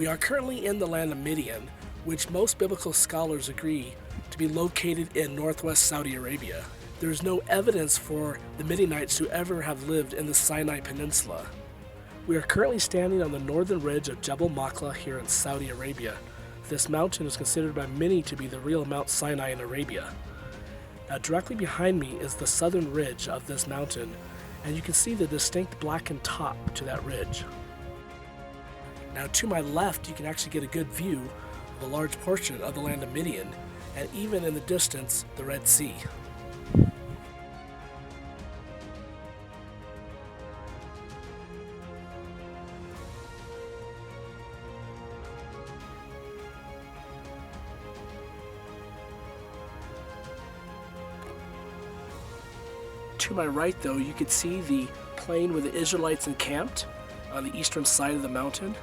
We are currently in the land of Midian, which most biblical scholars agree to be located in northwest Saudi Arabia. There is no evidence for the Midianites to ever have lived in the Sinai Peninsula. We are currently standing on the northern ridge of Jabal Maqla here in Saudi Arabia. This mountain is considered by many to be the real Mount Sinai in Arabia. Now, directly behind me is the southern ridge of this mountain, and you can see the distinct blackened top to that ridge. Now, to my left, you can actually get a good view of a large portion of the land of Midian, and even in the distance, the Red Sea. To my right, though, you could see the plain where the Israelites encamped on the eastern side of the mountain.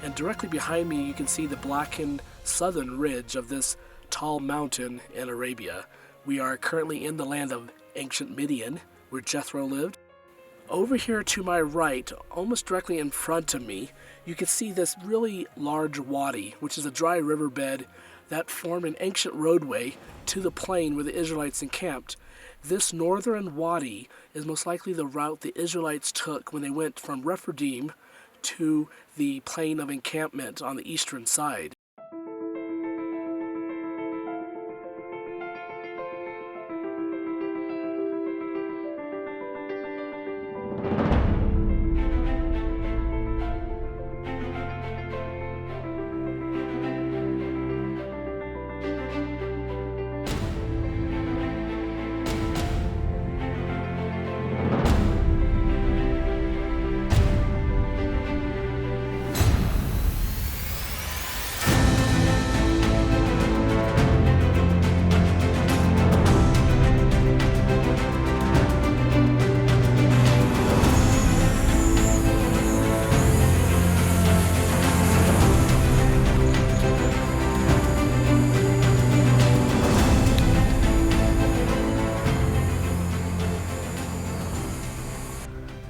And directly behind me, you can see the blackened southern ridge of this tall mountain in Arabia. We are currently in the land of ancient Midian, where Jethro lived. Over here to my right, almost directly in front of me, you can see this really large wadi, which is a dry riverbed that formed an ancient roadway to the plain where the Israelites encamped. This northern wadi is most likely the route the Israelites took when they went from Rephidim to the plain of encampment on the eastern side.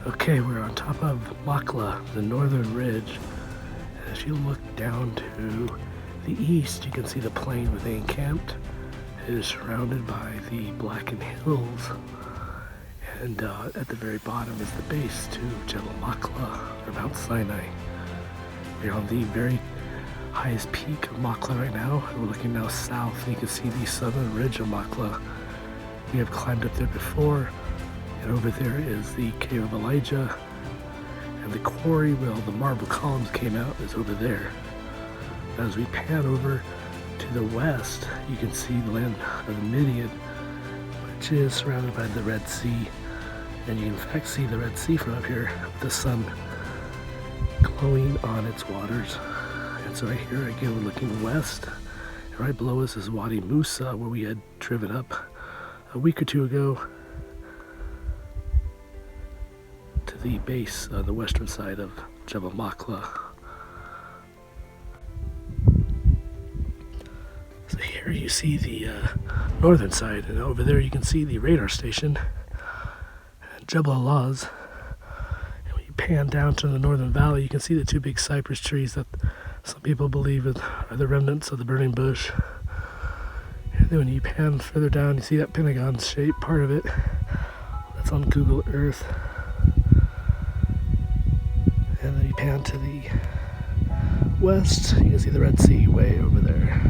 Okay, we're on top of Maqla, the northern ridge. As you look down to the east, you can see the plain where they encamped. It is surrounded by the blackened hills. And at the very bottom is the base to Jabal Maqla, or Mount Sinai. We're on the very highest peak of Maqla right now. We're looking now south, and you can see the southern ridge of Maqla. We have climbed up there before. And over there is the Cave of Elijah, and the quarry where all the marble columns came out is over there. As we pan over to the west, you can see the land of the Midian, which is surrounded by the Red Sea. And you can in fact see the Red Sea from up here, with the sun glowing on its waters. And so right here again, we're looking west, and right below us is Wadi Musa, where we had driven up a week or two ago to the base on the western side of Jabal Maqla. So here you see the northern side, and over there you can see the radar station, Jabal Alaz. And when you pan down to the northern valley, you can see the two big cypress trees that some people believe are the remnants of the burning bush. And then when you pan further down, you see that pentagon-shaped part of it. That's on Google Earth. And then you pan to the west, you can see the Red Sea way over there.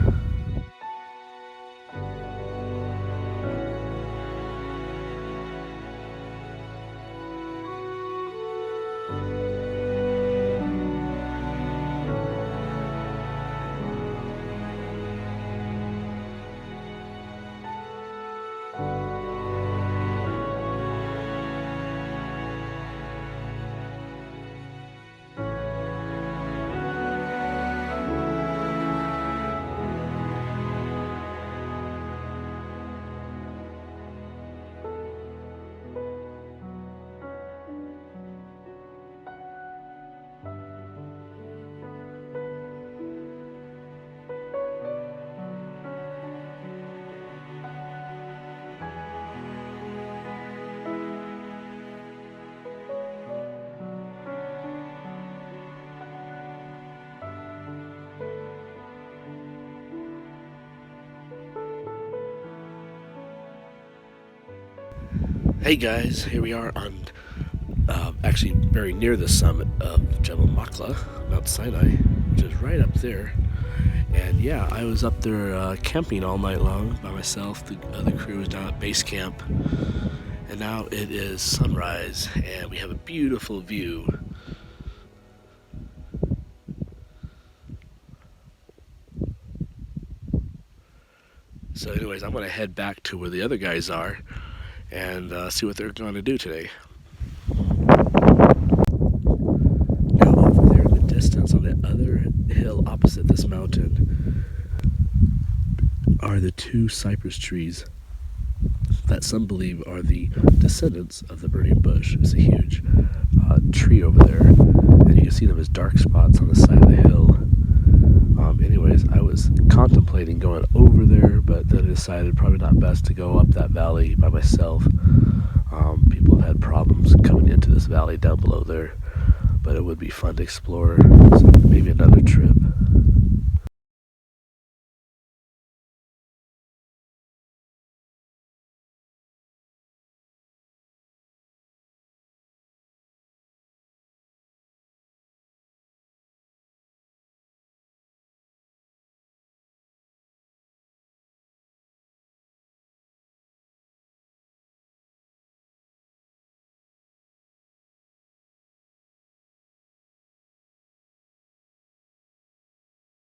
Hey guys, here we are on actually very near the summit of Jabal Maqla, Mount Sinai, which is right up there. And yeah, I was up there camping all night long by myself. The other crew was down at base camp. And now it is sunrise, and we have a beautiful view. So anyways, I'm going to head back to where the other guys are and see what they're going to do today. Now over there in the distance on the other hill opposite this mountain are the two cypress trees that some believe are the descendants of the burning bush. It's a huge tree over there, and you can see them as dark spots on the side of the hill. Anyways, I was contemplating going over there, but then I decided probably not best to go up that valley by myself. People have had problems coming into this valley down below there, but it would be fun to explore, so maybe another trip.